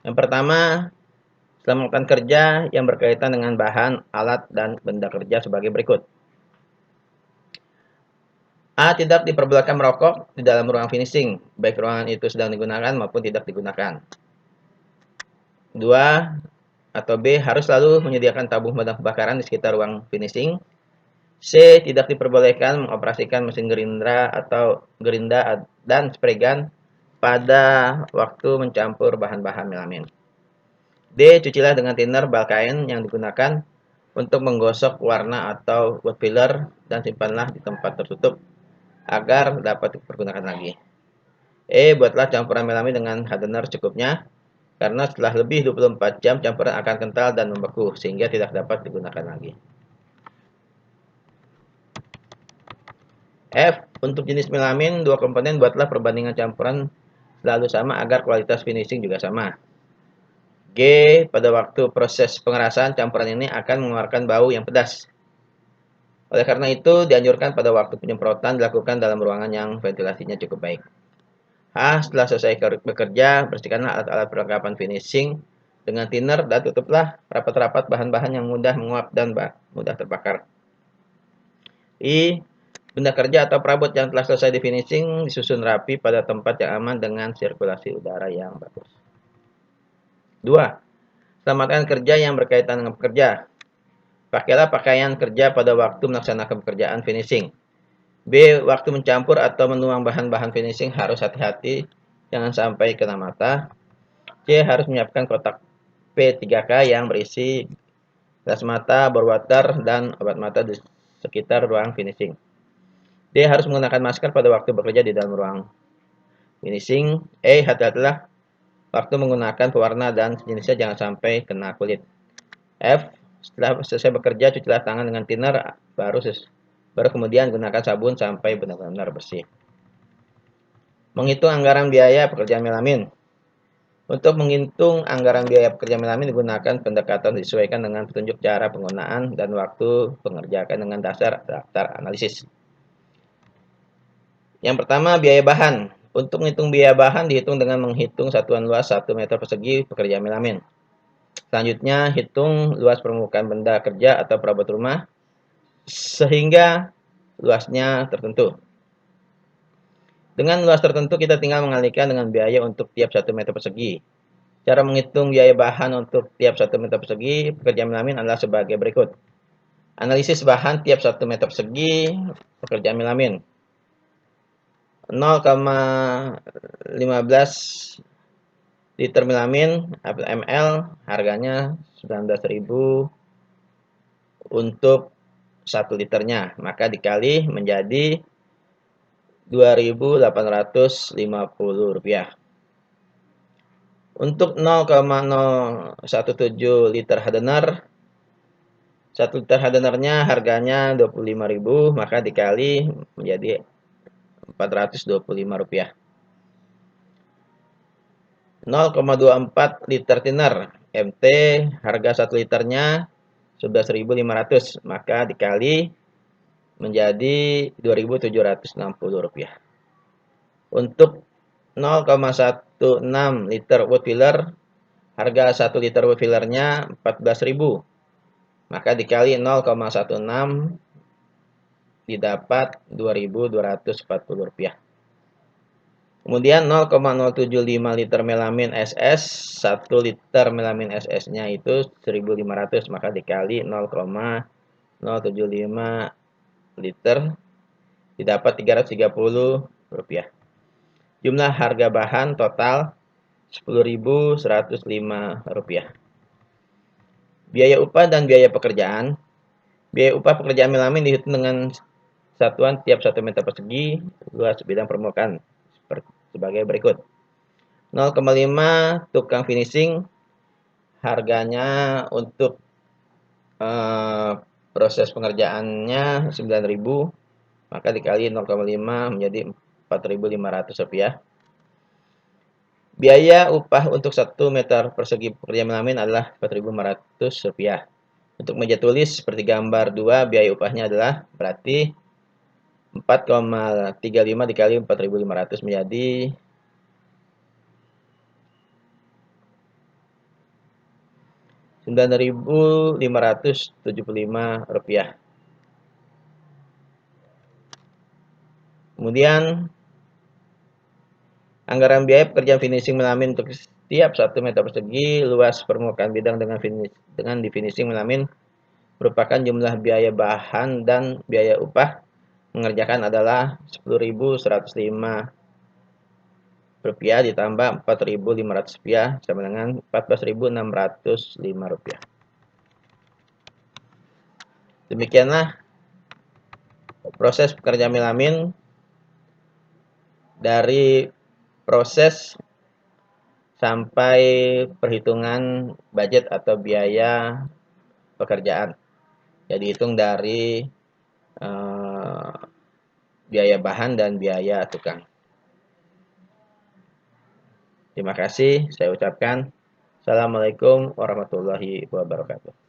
Yang pertama, selamatkan kerja yang berkaitan dengan bahan, alat, dan benda kerja sebagai berikut. A. Tidak diperbolehkan merokok di dalam ruang finishing, baik ruangan itu sedang digunakan maupun tidak digunakan. 2. Atau B. Harus selalu menyediakan tabung pemadam kebakaran di sekitar ruang finishing. C. Tidak diperbolehkan mengoperasikan mesin gerinda dan spray gun pada waktu mencampur bahan-bahan melamin. D. Cucilah dengan thinner bal kain yang digunakan untuk menggosok warna atau wood filler dan simpanlah di tempat tertutup agar dapat dipergunakan lagi. E. Buatlah campuran melamin dengan hardener secukupnya, karena setelah lebih 24 jam campuran akan kental dan membeku sehingga tidak dapat digunakan lagi. F. Untuk jenis melamin, dua komponen buatlah perbandingan campuran selalu sama agar kualitas finishing juga sama. G. Pada waktu proses pengerasan, campuran ini akan mengeluarkan bau yang pedas. Oleh karena itu, dianjurkan pada waktu penyemprotan dilakukan dalam ruangan yang ventilasinya cukup baik. H. Setelah selesai bekerja, bersihkanlah alat-alat perlengkapan finishing dengan thinner dan tutuplah rapat-rapat bahan-bahan yang mudah menguap dan mudah terbakar. I. Benda kerja atau perabot yang telah selesai di finishing disusun rapi pada tempat yang aman dengan sirkulasi udara yang bagus. 2. Selamatkan kerja yang berkaitan dengan pekerja. Pakailah pakaian kerja pada waktu melaksanakan pekerjaan finishing. B. Waktu mencampur atau menuang bahan-bahan finishing harus hati-hati, jangan sampai kena mata. C. Harus menyiapkan kotak P3K yang berisi gas mata, bor water, dan obat mata di sekitar ruang finishing. D. Harus menggunakan masker pada waktu bekerja di dalam ruang finishing. E. Hati-hatilah waktu menggunakan pewarna dan sejenisnya, jangan sampai kena kulit. F. Setelah selesai bekerja, cucilah tangan dengan thinner, baru kemudian gunakan sabun sampai benar-benar bersih. Menghitung anggaran biaya pekerjaan melamin. Untuk menghitung anggaran biaya pekerjaan melamin digunakan pendekatan disesuaikan dengan petunjuk cara penggunaan dan waktu pengerjaan dengan dasar daftar analisis. Yang pertama, biaya bahan. Untuk menghitung biaya bahan dihitung dengan menghitung satuan luas 1 meter persegi pekerjaan melamin. Selanjutnya, hitung luas permukaan benda kerja atau perabot rumah sehingga luasnya tertentu. Dengan luas tertentu, kita tinggal mengalihkan dengan biaya untuk tiap 1 meter persegi. Cara menghitung biaya bahan untuk tiap 1 meter persegi pekerjaan melamin adalah sebagai berikut. Analisis bahan tiap 1 meter persegi pekerjaan melamin. 0,15 liter melamin ml harganya 19.000 untuk 1 liternya, maka dikali menjadi Rp2.850. Untuk 0,017 liter hardener, 1 liter hardenernya harganya 25.000, maka dikali menjadi Rp425. 0,24 liter thinner MT, harga 1 liternya 11.500, maka dikali menjadi Rp2.760. Untuk 0,16 liter wood filler, harga 1 liter wood fillernya 14.000, maka dikali 0,16 didapat Rp2.240. Kemudian 0,075 liter melamin SS, 1 liter melamin SS-nya itu 1.500, maka dikali 0,075 liter didapat Rp330. Jumlah harga bahan total Rp10.105. Biaya upah dan biaya pekerjaan. Biaya upah pekerjaan melamin dihitung dengan satuan tiap 1 meter persegi luas bidang permukaan sebagai berikut. 0,5 tukang finishing, harganya untuk proses pengerjaannya 9.000, maka dikali 0,5 menjadi Rp4.500. Biaya upah untuk 1 meter persegi pekerjaan melamin adalah Rp4.500. Untuk meja tulis seperti gambar 2, biaya upahnya adalah berarti 4,35 dikali 4.500 menjadi Rp9.575. Kemudian anggaran biaya pekerjaan finishing melamin untuk setiap 1 meter persegi luas permukaan bidang dengan di finishing melamin merupakan jumlah biaya bahan dan biaya upah mengerjakan adalah Rp10.105 ditambah Rp4.500 sama dengan Rp14.605. Demikianlah proses pekerjaan melamin dari proses sampai perhitungan budget atau biaya pekerjaan. Jadi hitung dari biaya bahan dan biaya tukang. Terima kasih, saya ucapkan Assalamualaikum warahmatullahi wabarakatuh.